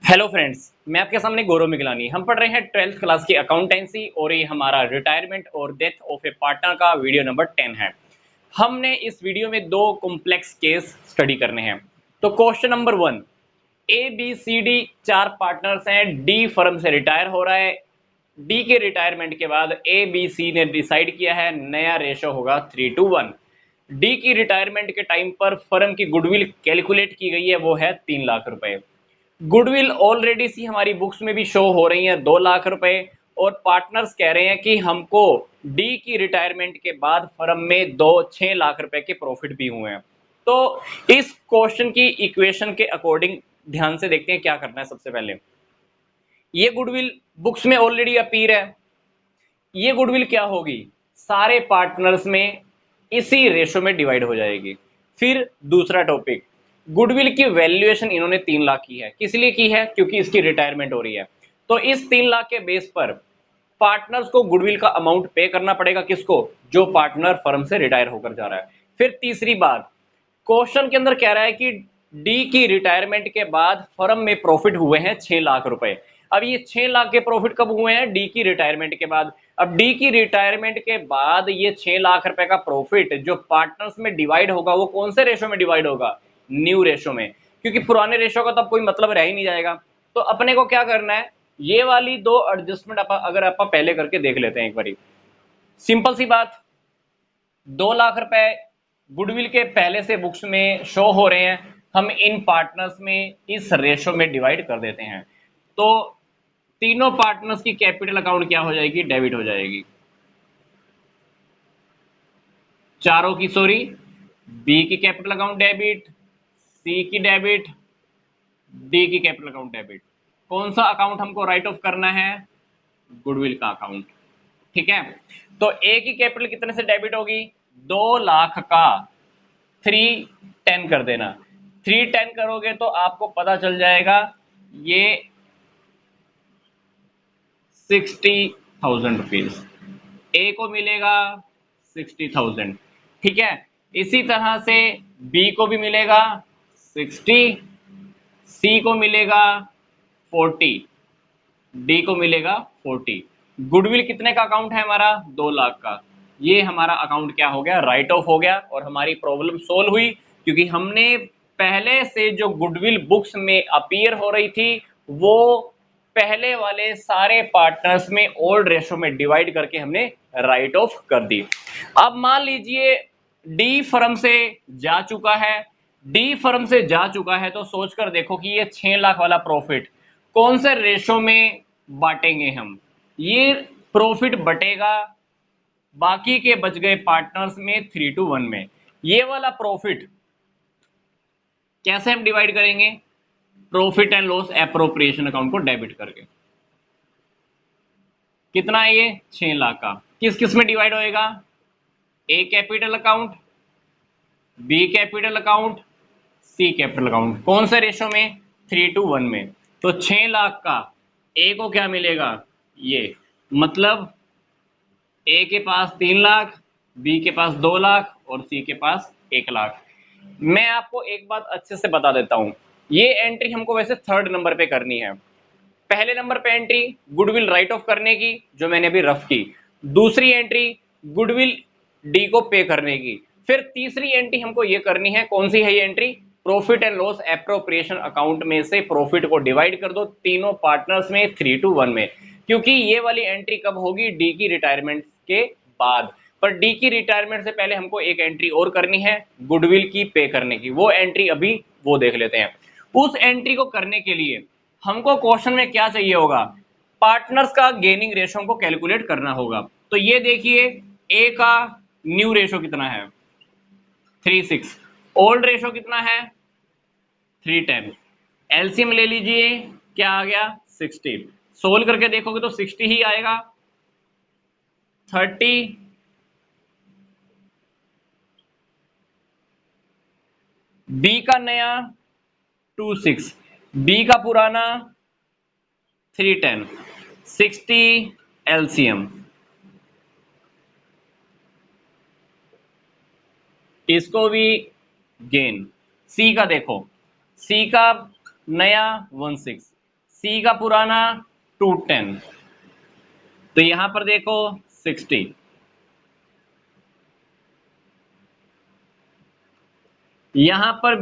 Hello friends, मैं आपके सामने गौरव मिगलानी। हम पढ़ रहे हैं 12th क्लास की अकाउंटेंसी और ये हमारा रिटायरमेंट और डेथ ऑफ ए पार्टनर का वीडियो नंबर 10 है। हमने इस वीडियो में दो कॉम्प्लेक्स केस स्टडी करने हैं। तो question number 1, A B C D चार पार्टनर्स हैं। डी फर्म से रिटायर हो रहा है। डी के रिटायरमेंट के बाद ए बी सी ने डिसाइड किया है नया रेशो होगा 3:1। डी की रिटायरमेंट के टाइम पर फर्म की गुडविल कैलकुलेट की गई है, वो है 3 लाख रुपए। गुडविल ऑलरेडी सी हमारी बुक्स में भी शो हो रही है 2 लाख रुपए, और पार्टनर्स कह रहे हैं कि हमको डी की रिटायरमेंट के बाद फर्म में 6 लाख रुपए के प्रॉफिट भी हुए हैं। तो इस क्वेश्चन की इक्वेशन के अकॉर्डिंग ध्यान से देखते हैं क्या करना है। सबसे पहले ये गुडविल बुक्स में ऑलरेडी अपीयर है। ये गुडविल क्या होगी, सारे पार्टनर्स में इसी रेशो में डिवाइड हो जाएगी। फिर दूसरा टॉपिक, गुडविल की वैल्यूएशन इन्होंने 3 लाख की है। किस लिए की है, क्योंकि इसकी रिटायरमेंट हो रही है। तो इस 3 लाख के बेस पर पार्टनर्स को गुडविल का अमाउंट पे करना पड़ेगा। किसको, जो पार्टनर फर्म से रिटायर होकर जा रहा है। फिर तीसरी बात, क्वेश्चन के अंदर कह रहा है कि डी की रिटायरमेंट के बाद फर्म में प्रॉफिट हुए हैं 6 लाख रुपए। अब ये 6 लाख के प्रॉफिट कब हुए हैं, डी की रिटायरमेंट के बाद। अब डी की रिटायरमेंट के बाद ये 6 लाख रुपए का प्रॉफिट जो पार्टनर्स में डिवाइड होगा, वो कौन से रेशो में डिवाइड होगा, न्यू रेशो में। क्योंकि पुराने रेशो का तब कोई मतलब रह ही नहीं जाएगा। तो अपने को क्या करना है, ये वाली दो एडजस्टमेंट अगर आप पहले करके देख लेते हैं एक बारी। सिंपल सी बात, 2 लाख रुपए गुडविल के पहले से बुक्स में शो हो रहे हैं, हम इन पार्टनर्स में इस रेशो में डिवाइड कर देते हैं। तो तीनों पार्टनर्स की कैपिटल अकाउंट क्या हो जाएगी, डेबिट हो जाएगी। चारों की, सॉरी, बी की कैपिटल अकाउंट डेबिट, सी की डेबिट, डी की कैपिटल अकाउंट डेबिट। कौन सा अकाउंट हमको राइट ऑफ करना है, गुडविल का अकाउंट। ठीक है। तो ए की कैपिटल कितने से डेबिट होगी, 2 लाख का 310 कर देना। 310 करोगे तो आपको पता चल जाएगा ये 60,000 रुपीज ए को मिलेगा, 60,000। ठीक है। इसी तरह से बी को भी मिलेगा 60, सी को मिलेगा 40, डी को मिलेगा 40। गुडविल कितने का अकाउंट है हमारा, 2 लाख का। ये हमारा अकाउंट क्या हो गया, राइट ऑफ हो गया, और हमारी प्रॉब्लम सोल्व हुई। क्योंकि हमने पहले से जो गुडविल बुक्स में अपीयर हो रही थी, वो पहले वाले सारे पार्टनर्स में ओल्ड रेशो में डिवाइड करके हमने राइट ऑफ कर दी। अब मान लीजिए डी फर्म से जा चुका है। डी फर्म से जा चुका है तो सोचकर देखो कि ये 6 लाख वाला प्रॉफिट कौन से रेशो में बांटेंगे हम। ये प्रॉफिट बटेगा बाकी के बच गए पार्टनर्स में 3:1 में। ये वाला प्रॉफिट कैसे हम डिवाइड करेंगे, profit and loss appropriation account को डेबिट करके। कितना है ये, 6 लाख का। किस किस में डिवाइड होएगा, A capital account, B capital account, C capital account. कौन से रेशो में, 3:1 में। तो 6 लाख का ए को क्या मिलेगा, ये मतलब ए के पास 3 लाख, बी के पास 2 लाख और सी के पास 1 लाख। मैं आपको एक बात अच्छे से बता देता हूं, ये एंट्री हमको वैसे थर्ड नंबर पे करनी है। पहले नंबर पे एंट्री गुडविल राइट ऑफ करने की, जो मैंने अभी रफ की। दूसरी एंट्री गुडविल डी को पे करने की। फिर तीसरी एंट्री हमको ये करनी है, कौन सी है ये entry, profit and loss appropriation account में से प्रॉफिट को डिवाइड कर दो तीनों पार्टनर्स में 3:1 में। क्योंकि ये वाली एंट्री कब होगी, डी की रिटायरमेंट के बाद। पर डी की रिटायरमेंट से पहले हमको एक एंट्री और करनी है, गुडविल की पे करने की। वो एंट्री अभी वो देख लेते हैं। उस एंट्री को करने के लिए हमको क्वेश्चन में क्या चाहिए होगा, पार्टनर्स का गेनिंग रेशो को कैलकुलेट करना होगा। तो ये देखिए, ए का न्यू रेशो कितना है, 3:6। ओल्ड रेशो कितना है, 3:10। एलसीएम ले लीजिए, क्या आ गया, 60। सोल्व करके देखोगे तो 60 ही आएगा। 30, बी का नया 26, बी का पुराना 3:10, 60 एलसीएम। इसको भी गेन। सी का देखो, सी का नया 16, सी का पुराना 210, तो यहां पर देखो 60, यहां पर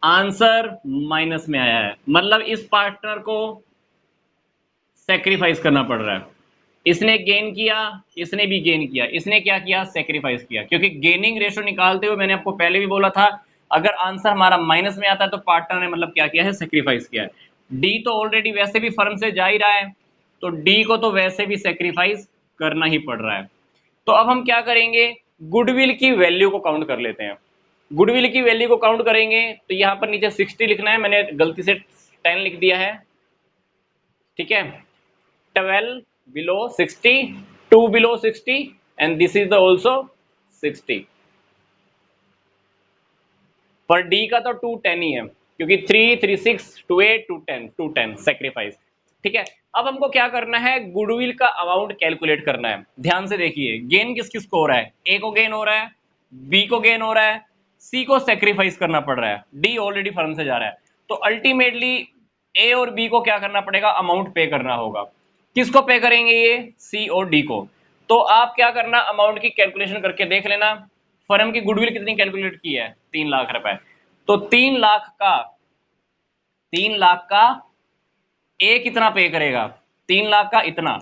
आंसर माइनस में आया है, मतलब इस पार्टनर को सेक्रीफाइस करना पड़ रहा है। इसने गेन किया, इसने भी गेन किया, इसने क्या किया, सेक्रीफाइस किया। क्योंकि गेनिंग रेशो निकालते हुए मैंने आपको पहले भी बोला था, अगर आंसर हमारा माइनस में आता है तो पार्टनर ने मतलब क्या किया है, सेक्रीफाइस किया है। डी तो ऑलरेडी वैसे भी फर्म से जा ही रहा है, तो डी को तो वैसे भी सेक्रीफाइस करना ही पड़ रहा है। तो अब हम क्या करेंगे, गुडविल की वैल्यू को काउंट कर लेते हैं। गुडविल की वैल्यू को काउंट करेंगे तो यहां पर नीचे 60 लिखना है, मैंने गलती से 10 लिख दिया है, ठीक है। 12 below 60, 2 below 60, and this is the also 60। पर डी का तो 210 ही है, क्योंकि 3 3 6 2 8 2 10 सेक्रीफाइस, ठीक है। अब हमको क्या करना है, गुडविल का अमाउंट कैलकुलेट करना है। ध्यान से देखिए, गेन किस किस को हो रहा है, ए को गेन हो रहा है, बी को गेन हो रहा है, सी को सेक्रीफाइस करना पड़ रहा है, डी ऑलरेडी फर्म से जा रहा है। तो अल्टीमेटली ए और बी को क्या करना पड़ेगा, अमाउंट पे करना होगा। किसको पे करेंगे, ये सी और डी को। तो आप क्या करना, अमाउंट की कैलकुलेशन करके देख लेना। फर्म की गुडविल कितनी कैलकुलेट की है, 3 लाख रुपए। तो 3 लाख का ए कितना पे करेगा, 3 लाख का इतना,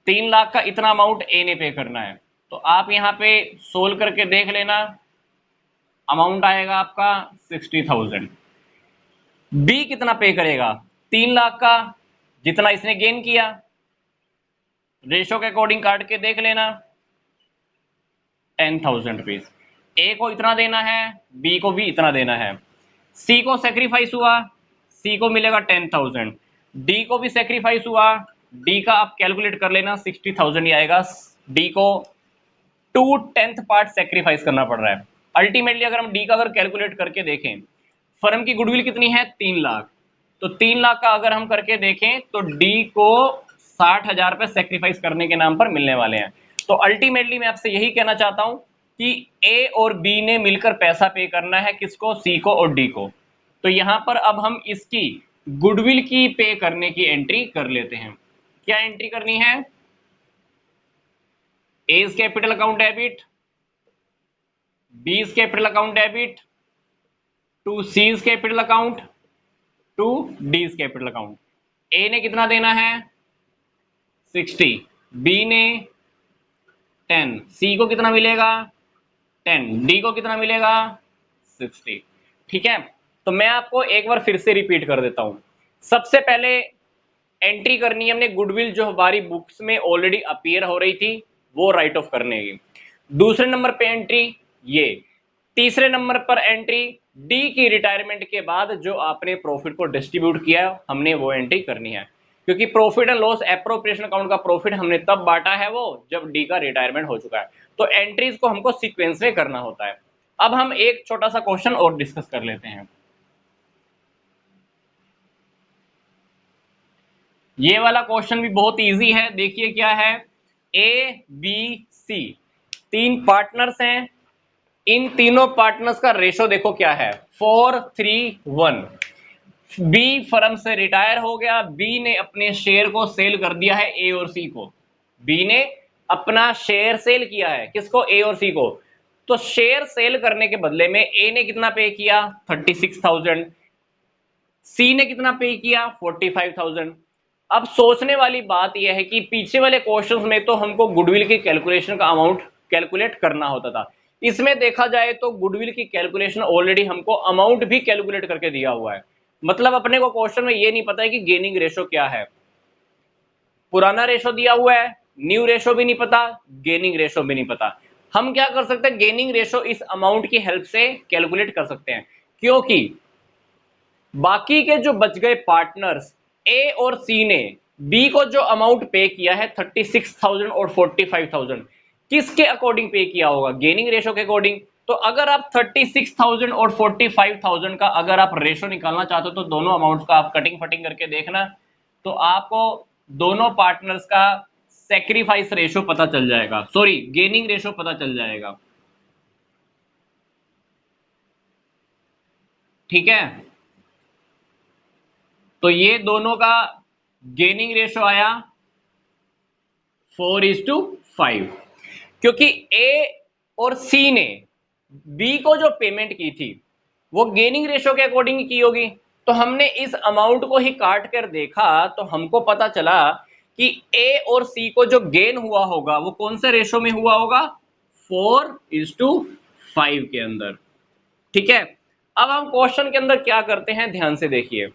3 लाख का इतना अमाउंट ए ने पे करना है। तो आप यहां पे सोल्व करके देख लेना, अमाउंट आएगा आपका 60,000। बी कितना पे करेगा, 3 लाख का, जितना इसने गेन किया, रेशो के अकॉर्डिंग काट के देख लेना, 10,000 रुपीज। ए को इतना देना है, बी को भी इतना देना है। सी को सेक्रीफाइस हुआ, सी को मिलेगा 10,000। डी को भी सेक्रीफाइस हुआ, डी का आप कैलकुलेट कर लेना, 60,000 ही आएगा। डी को 2/10 पार्ट सेक्रीफाइस करना पड़ रहा है। अल्टीमेटली अगर हम डी का अगर कैलकुलेट करके देखें, फर्म की गुडविल कितनी है, 3 लाख। तो 3 लाख का अगर हम करके देखें तो डी को 60,000 रुपए सेक्रीफाइस करने के नाम पर मिलने वाले हैं। तो अल्टीमेटली मैं आपसे यही कहना चाहता हूं कि ए और बी ने मिलकर पैसा पे करना है, किसको, सी को और डी को। तो यहां पर अब हम इसकी गुडविल की पे करने की एंट्री कर लेते हैं। क्या एंट्री करनी है, A's capital account debit, B's capital account debit to C's capital account to D's capital account. A ने कितना देना है, 60, बी ने 10, सी को कितना मिलेगा 10, डी को कितना मिलेगा 60, ठीक है। तो मैं आपको एक बार फिर से रिपीट कर देता हूं। सबसे पहले एंट्री करनी है हमने गुडविल जो हमारी बुक्स में ऑलरेडी अपीयर हो रही थी, वो राइट ऑफ करने की। दूसरे नंबर पे एंट्री ये, तीसरे नंबर पर एंट्री डी की रिटायरमेंट के बाद जो आपने प्रॉफिट को डिस्ट्रीब्यूट किया हमने वो एंट्री करनी है। क्योंकि profit and loss appropriation account का प्रॉफिट हमने तब बांटा है वो जब डी का रिटायरमेंट हो चुका है। तो एंट्रीज को हमको सीक्वेंस में करना होता है। अब हम एक छोटा सा क्वेश्चन और डिस्कस कर लेते हैं। ये वाला क्वेश्चन भी बहुत इजी है, देखिए क्या है, ए बी सी 3 पार्टनर्स हैं, इन तीनों पार्टनर्स का रेशो देखो क्या है, 4:3:1। बी फर्म से रिटायर हो गया, बी ने अपने शेयर को सेल कर दिया है ए और सी को, बी ने अपना शेयर सेल किया है, किसको, ए और सी को। तो शेयर सेल करने के बदले में ए ने कितना पे किया, 36,000, सी ने कितना पे किया, 45,000। अब सोचने वाली बात यह है कि पीछे वाले क्वेश्चंस में तो हमको गुडविल की कैलकुलेशन का अमाउंट कैलकुलेट करना होता था, इसमें देखा जाए तो गुडविल की कैलकुलेशन ऑलरेडी हमको अमाउंट भी कैलकुलेट करके दिया हुआ है। मतलब अपने को क्वेश्चन में ये नहीं पता है कि गेनिंग रेशो क्या है, पुराना रेशो दिया हुआ है, न्यू रेशो भी नहीं पता, गेनिंग रेशो भी नहीं पता। हम क्या कर सकते हैं, गेनिंग रेशो इस अमाउंट की हेल्प से कैलकुलेट कर सकते हैं, क्योंकि बाकी के जो बच गए पार्टनर्स ए और सी ने बी को जो अमाउंट पे किया है 36,000 और 45,000, किसके अकॉर्डिंग पे किया होगा, गेनिंग रेशो के अकॉर्डिंग। तो अगर आप 36,000 और 45,000 का अगर आप रेशो निकालना चाहते हो तो दोनों अमाउंट का आप कटिंग फटिंग करके देखना, तो आपको दोनों पार्टनर्स का सेक्रीफाइस रेशो पता चल जाएगा, सॉरी गेनिंग रेशो पता चल जाएगा, ठीक है। तो ये दोनों का गेनिंग रेशो आया 4:5, क्योंकि ए और सी ने बी को जो पेमेंट की थी वो गेनिंग रेशो के अकॉर्डिंग की होगी। तो हमने इस अमाउंट को ही काट कर देखा तो हमको पता चला कि ए और सी को जो गेन हुआ होगा वो कौन से रेशो में हुआ होगा, 4:5 के अंदर। ठीक है, अब हम क्वेश्चन के अंदर क्या करते हैं ध्यान से देखिए।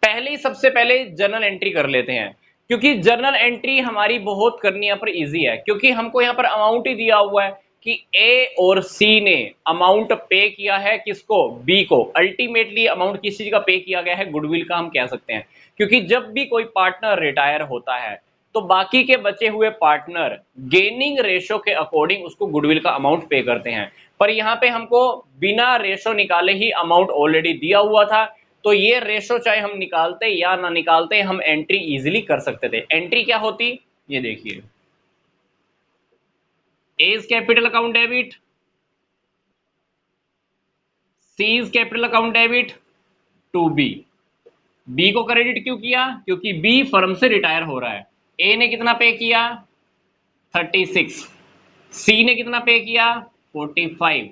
पहले सबसे पहले जर्नल एंट्री कर लेते हैं, क्योंकि जर्नल एंट्री हमारी बहुत करनी यहाँ पर इजी है, क्योंकि हमको यहाँ पर अमाउंट ही दिया हुआ है कि ए और सी ने अमाउंट पे किया है किसको, बी को। अल्टीमेटली अमाउंट किस चीज का पे किया गया है, गुडविल का हम कह सकते हैं, क्योंकि जब भी कोई पार्टनर रिटायर होता है तो बाकी के बचे हुए पार्टनर गेनिंग रेशो के अकॉर्डिंग उसको गुडविल का अमाउंट पे करते हैं। पर यहाँ पे हमको बिना रेशो निकाले ही अमाउंट ऑलरेडी दिया हुआ था, तो ये रेशो चाहे हम निकालते या ना निकालते हम एंट्री इजीली कर सकते थे। एंट्री क्या होती, ये देखिए, A is capital account debit, C is capital account debit to B. B को क्रेडिट क्यों किया, क्योंकि बी फर्म से रिटायर हो रहा है। ए ने कितना पे किया, 36, सी ने कितना पे किया, 45।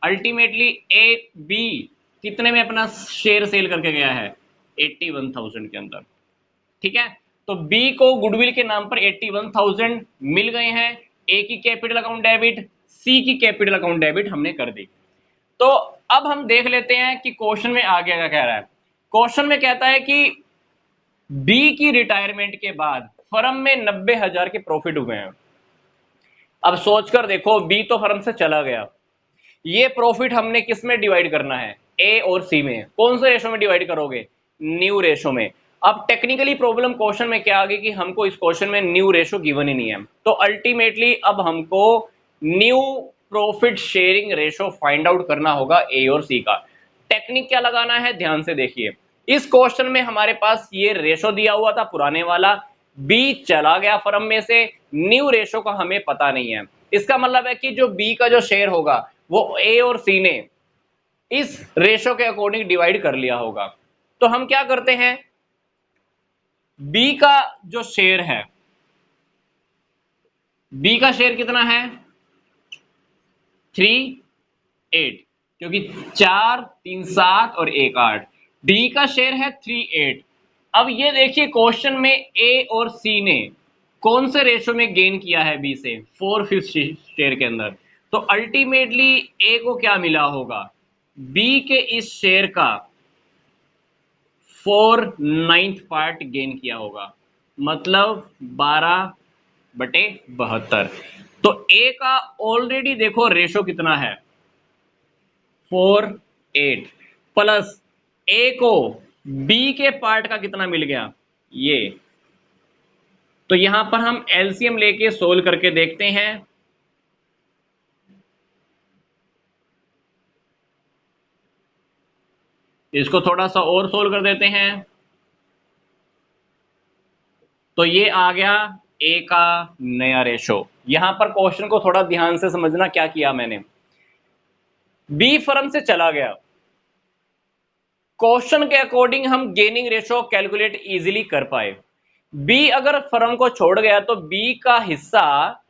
अल्टीमेटली ए बी कितने में अपना शेयर सेल करके गया है, 81,000 के अंदर। ठीक है, तो बी को गुडविल के नाम पर 81,000 मिल गए हैं। ए की कैपिटल अकाउंट डेबिट, सी की कैपिटल अकाउंट डेबिट हमने कर दी। तो अब हम देख लेते हैं कि क्वेश्चन में आगे क्या कह रहा है। क्वेश्चन में कहता है कि बी की रिटायरमेंट के बाद फर्म में 90,000 के प्रॉफिट हुए हैं। अब सोचकर देखो, बी तो फर्म से चला गया, ये प्रॉफिट हमने किस में डिवाइड करना है, ए और सी में। कौन से रेशो में डिवाइड करोगे, न्यू रेशो में। अब टेक्निकली प्रॉब्लम क्वेश्चन में क्या आ गई कि हमको इस क्वेश्चन में न्यू रेशो गिवन ही नहीं है, तो अल्टीमेटली अब हमको new profit sharing ratio find out करना होगा ए और सी का। टेक्निक क्या लगाना है ध्यान से देखिए। इस क्वेश्चन में हमारे पास ये रेशो दिया हुआ था पुराने वाला, बी चला गया फर्म में से, न्यू रेशो का हमें पता नहीं है। इसका मतलब है कि जो बी का जो शेयर होगा वो ए और सी ने इस रेशो के अकॉर्डिंग डिवाइड कर लिया होगा। तो हम क्या करते हैं, बी का जो शेयर है, बी का शेयर कितना है, 3/8, क्योंकि 4 3 7 और 1 8। डी का शेयर है 3/8। अब ये देखिए क्वेश्चन में ए और सी ने कौन से रेशो में गेन किया है बी से, 4/5 शेयर के अंदर। तो अल्टीमेटली ए को क्या मिला होगा, बी के इस शेयर का 4/9 पार्ट गेन किया होगा, मतलब 12/72। तो ए का ऑलरेडी देखो रेशो कितना है, 4/8, प्लस ए को बी के पार्ट का कितना मिल गया, ये। तो यहां पर हम एलसीएम लेके सोल्व करके देखते हैं। इसको थोड़ा सा और सोल्व कर देते हैं। तो ये आ गया ए का नया रेशो। यहां पर क्वेश्चन को थोड़ा ध्यान से समझना, क्या किया मैंने, बी फर्म से चला गया, क्वेश्चन के अकॉर्डिंग हम गेनिंग रेशो कैलकुलेट इजीली कर पाए। बी अगर फर्म को छोड़ गया तो बी का हिस्सा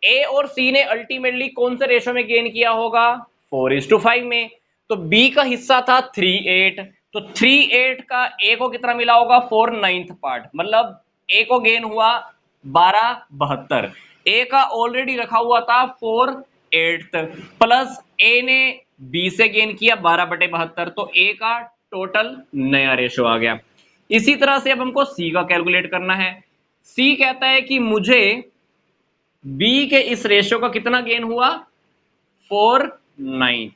ए और सी ने अल्टीमेटली कौन से रेशो में गेन किया होगा, 4:5 में। तो बी का हिस्सा था 3/8, तो 3/8 का ए को कितना मिला होगा, 4/9 पार्ट, मतलब ए को गेन हुआ 12/72। ए का ऑलरेडी रखा हुआ था 4/8 प्लस ए ने बी से गेन किया 12/72, तो ए का टोटल नया रेशो आ गया। इसी तरह से अब हमको सी का कैलकुलेट करना है। सी कहता है कि मुझे बी के इस रेशियो का कितना गेन हुआ, 4/9।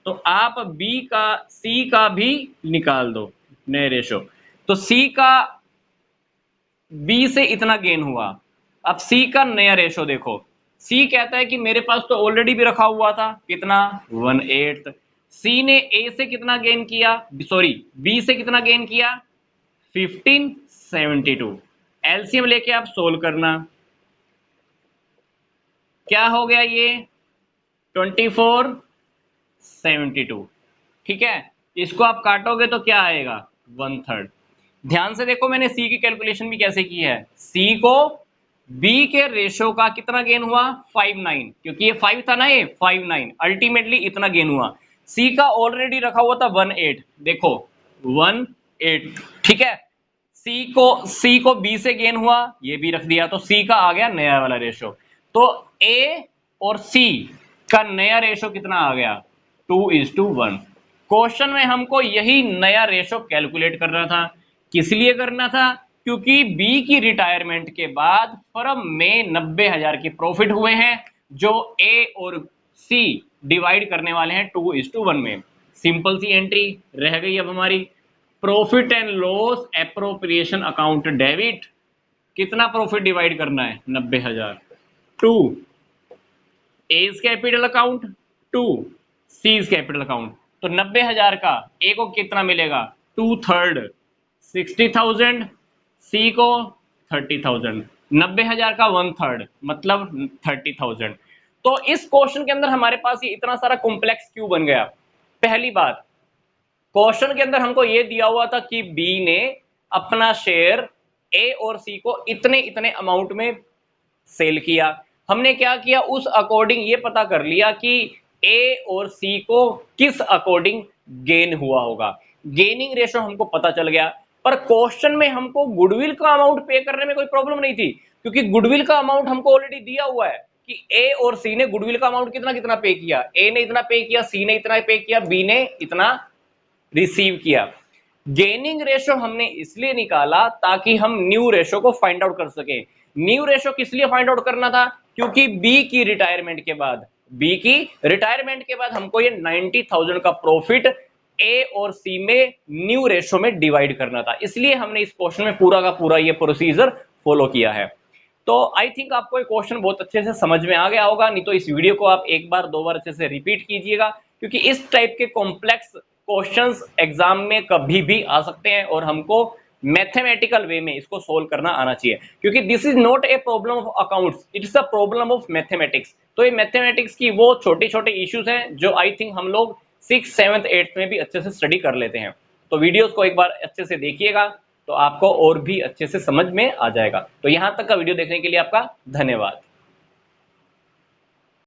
तो आप बी का सी का भी निकाल दो नए रेशियो। तो सी का बी से इतना गेन हुआ। अब सी का नया रेशियो देखो, सी कहता है कि मेरे पास तो ऑलरेडी भी रखा हुआ था, कितना, 1/8। सी ने ए से कितना गेन किया, सॉरी बी से कितना गेन किया, 1572। एलसीएम लेके आप सोल्व करना, क्या हो गया ये, 24/72। ठीक है, इसको आप काटोगे तो क्या आएगा, 1/3। ध्यान से देखो, मैंने सी की कैलकुलेशन भी कैसे की है। सी को बी के रेशो का कितना गेन हुआ 59, क्योंकि ये 5 था ना, ये 59 अल्टीमेटली इतना गेन हुआ। सी का ऑलरेडी रखा हुआ था 18, देखो 18, ठीक है। सी को बी से गेन हुआ, ये भी रख दिया, तो सी का आ गया नया वाला रेशो। तो ए और सी का नया रेशो कितना आ गया 2:1। क्वेश्चन में हमको यही नया रेशो कैलकुलेट करना था। किस लिए करना था? क्योंकि बी की रिटायरमेंट के बाद फर्म में 90,000 के प्रॉफिट हुए हैं, जो ए और सी डिवाइड करने वाले हैं 2:1 में। सिंपल सी एंट्री रह गई अब हमारी। Profit and loss appropriation account debit, कितना प्रॉफिट डिवाइड करना है 90,000 to A's capital account to C's capital account. तो 90,000 का ए को कितना मिलेगा 2/3 60,000, सी को 30,000। 90,000 का 1/3 मतलब 30,000। तो इस क्वेश्चन के अंदर हमारे पास ये इतना सारा कॉम्प्लेक्स क्यों बन गया? पहली बात, क्वेश्चन के अंदर हमको ये दिया हुआ था कि बी ने अपना शेयर ए और सी को इतने इतने अमाउंट में सेल किया। हमने क्या किया, उस अकॉर्डिंग ये पता कर लिया कि ए और सी को किस अकॉर्डिंग गेन हुआ होगा। गेनिंग रेशो हमको पता चल गया। पर क्वेश्चन में हमको गुडविल का अमाउंट पे करने में कोई प्रॉब्लम नहीं थी, क्योंकि गुडविल का अमाउंट हमको ऑलरेडी दिया हुआ है कि ए और सी ने गुडविल का अमाउंट कितना कितना पे किया। ए ने इतना पे किया, सी ने इतना पे किया, बी ने इतना रिसीव किया। गेनिंग रेशो हमने इसलिए निकाला ताकि हम न्यू रेशो को फाइंड आउट कर सके। न्यू रेशो किस लिए फाइंड आउट करना था? क्योंकि बी की रिटायरमेंट के बाद हमको ये 90,000 का प्रॉफिट ए और सी में न्यू रेशो में डिवाइड करना था। इसलिए हमने इस क्वेश्चन में पूरा का पूरा ये प्रोसीजर फॉलो किया है। तो आई थिंक आपको ये क्वेश्चन बहुत अच्छे से समझ में आ गया होगा। नहीं तो इस वीडियो को आप एक बार दो बार अच्छे से रिपीट कीजिएगा, क्योंकि इस टाइप के कॉम्प्लेक्स क्वेश्चंस एग्जाम में कभी भी आ सकते हैं और हमको मैथमेटिकल वे में इसको सोल्व करना आना चाहिए, क्योंकि this is not a problem of accounts, it is a problem of mathematics. तो ये मैथमेटिक्स की वो छोटे छोटे इश्यूज हैं जो आई थिंक हम लोग 6th 7th 8th में भी अच्छे से स्टडी कर लेते हैं। तो वीडियोस को एक बार अच्छे से देखिएगा तो आपको और भी अच्छे से समझ में आ जाएगा। तो यहां तक का वीडियो देखने के लिए आपका धन्यवाद।